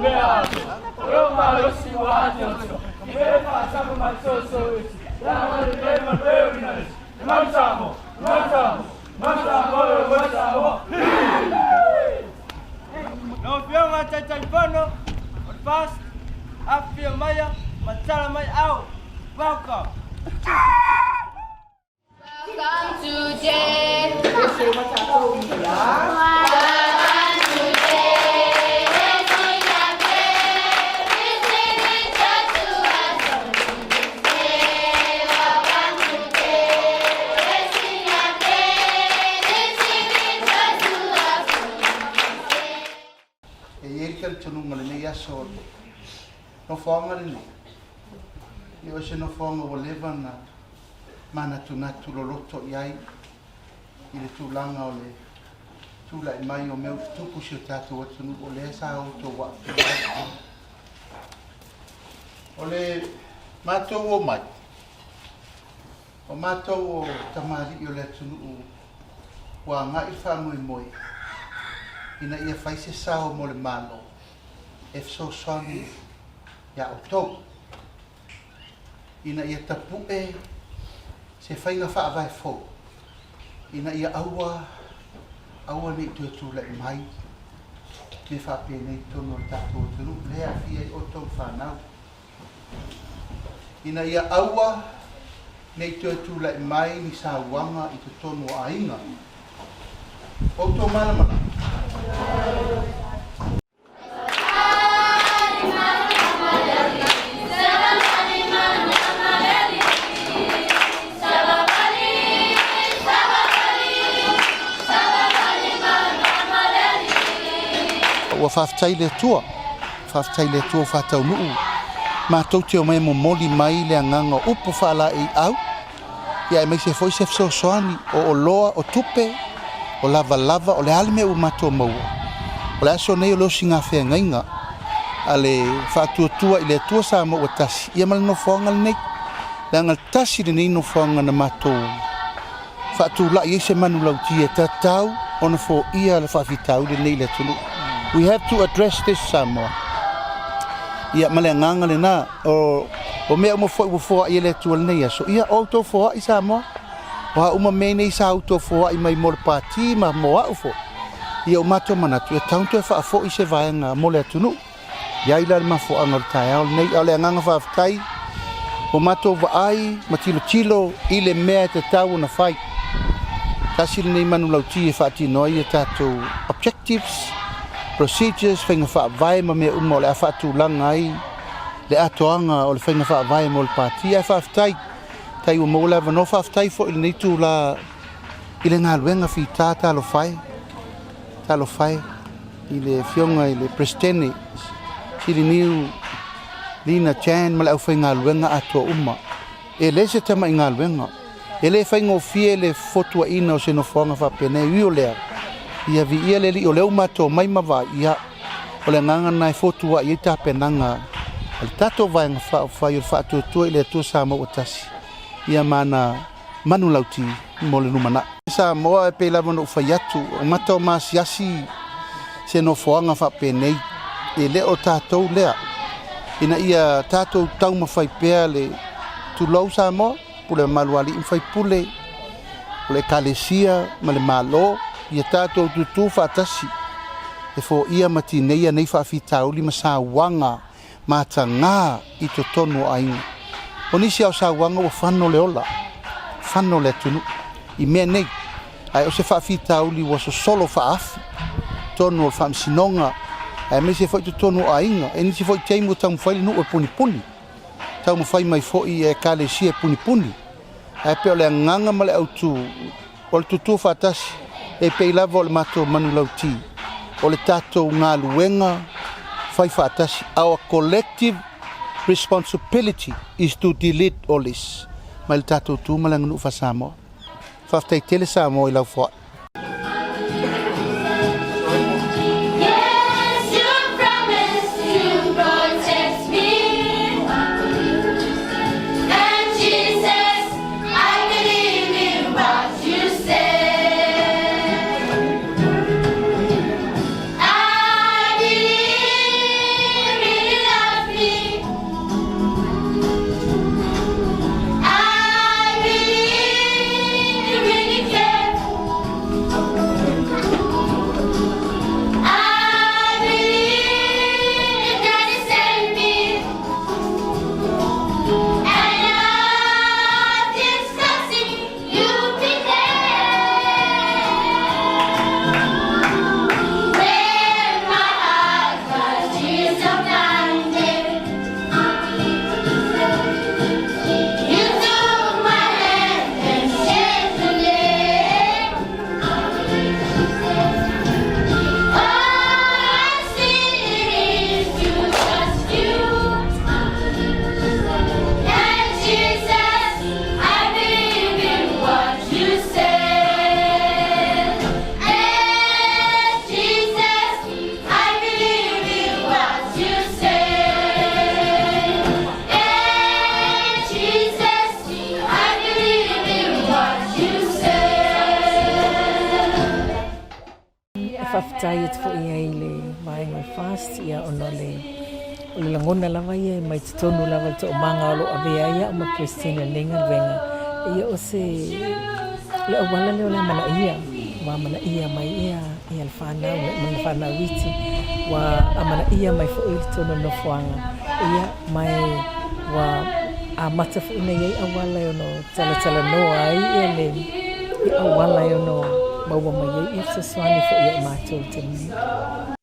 No fianga chai fono, fast, afia maya, matala mai au. Welcome. Welcome to J. So no forma ni yo se no forma o leva na mana tu lo loto yai ile tu langa o le tu la mai o meu tu puxo tato o tu o le sa o to wa o le mato o mai o mato o tamari yo le tu o wa nga I fa moi ina ia fai se sa o mo le malo if so sorry ya o tau ina ia tapu se whainga wha awai fo ina ia aua nei tu lai mai me wha pe nei tono tato tunu lea fia o tau whanau ina ia aua nei tu lai mai ni sa wanga I tu tono a inga o to mana wa whaftai le tua whatau nuu ma tau te o mai mo moli mai le anganga upo whala I au ia e mai se foi se fso soani o loa o tupe o lava o le alime u mato maua o le aso nei o leo singa whea ngainga a le whatuatua I le tua sa mo o tasi ia male no whaonga le nei le angal tasi le nei no whaonga na mato whatula I se manu lauti e tatau ona fo ia le whawhitau le nei le tulu. We have to address this Samoa. Ia male nganga le na o mea mo fo ia le tu nei so ia auto fo I Samoa. Wa uma me nei sa auto fo I mai mol party ma mo au fo. Ia o mato mana tu tanto fa fo I se vai nga mo le tunu. Ia ila ma fo angol tai al nei ale nganga fa tai. O mato va ai matilo I le mea te tau na fai. Kasi nei manu lauti fa ti noi tato objectives procedures whainga wha vai ma mea umo le a whatu langa ai le atoanga o le whainga wha vai mo le pāti ai whaftai tai o mola vano whaftai fo ili neitu la I le ngā luenga whi tā talo whai I le fionga I le prestene Siri niu Lina Chan ma le au whainga luenga ato uma e le se tama I ngā luenga e le whainga o fie le fotua ina o se no whaanga whapene ui o lea ia vi ia le li o leo mato mai mawa ia o le nganga nai fotua I ta penanga al tato vai nga fa yo fa tu ile tu sa mo otasi ia mana manu lauti mo le numana sa mo e pe la mo fa yatu o mato mas yasi se no foanga fa penei e le o tato lea ina ia tato tau ma fai pe le tu lo sa mo pule maluali fai pule le kalesia ma le malo ia tato tu fatasi e fo ia matineia nei fa fitauli ma sa wanga matanga I to tonu ai onisi au sa wanga o fano le ola fano le tunu I me nei ai o se fa fitauli o so solo fa af tonu o fam sinonga ai me se foi to tonu ai e ni se foi teimu tau fai no o puni tau mo fai mai foi e kale si e puni ai pe le nganga ma le autu o le tutu fatasi e pe lava o le mato manu lauti o le tato ngā luenga fai fatasi our collective responsibility is to delete all this ma le tato tu malanga nu fa Samoa faftai tele Samoa I lau fo whaftai at fo ia i le vaenga fast ia ono le langona lava ia mai te tonu lava te o manga alo avea ia o ma Christina Lenga venga ia o se le awala leo la mana ia wa mana ia mai ia al whanau le mana whanau witi wa amana ia mai fo i tonu no fuanga ia mai wa a mata fo ina ia awala ono tala noa ai ia le awala ono maua mai ia se swani fo ia mātou te mea.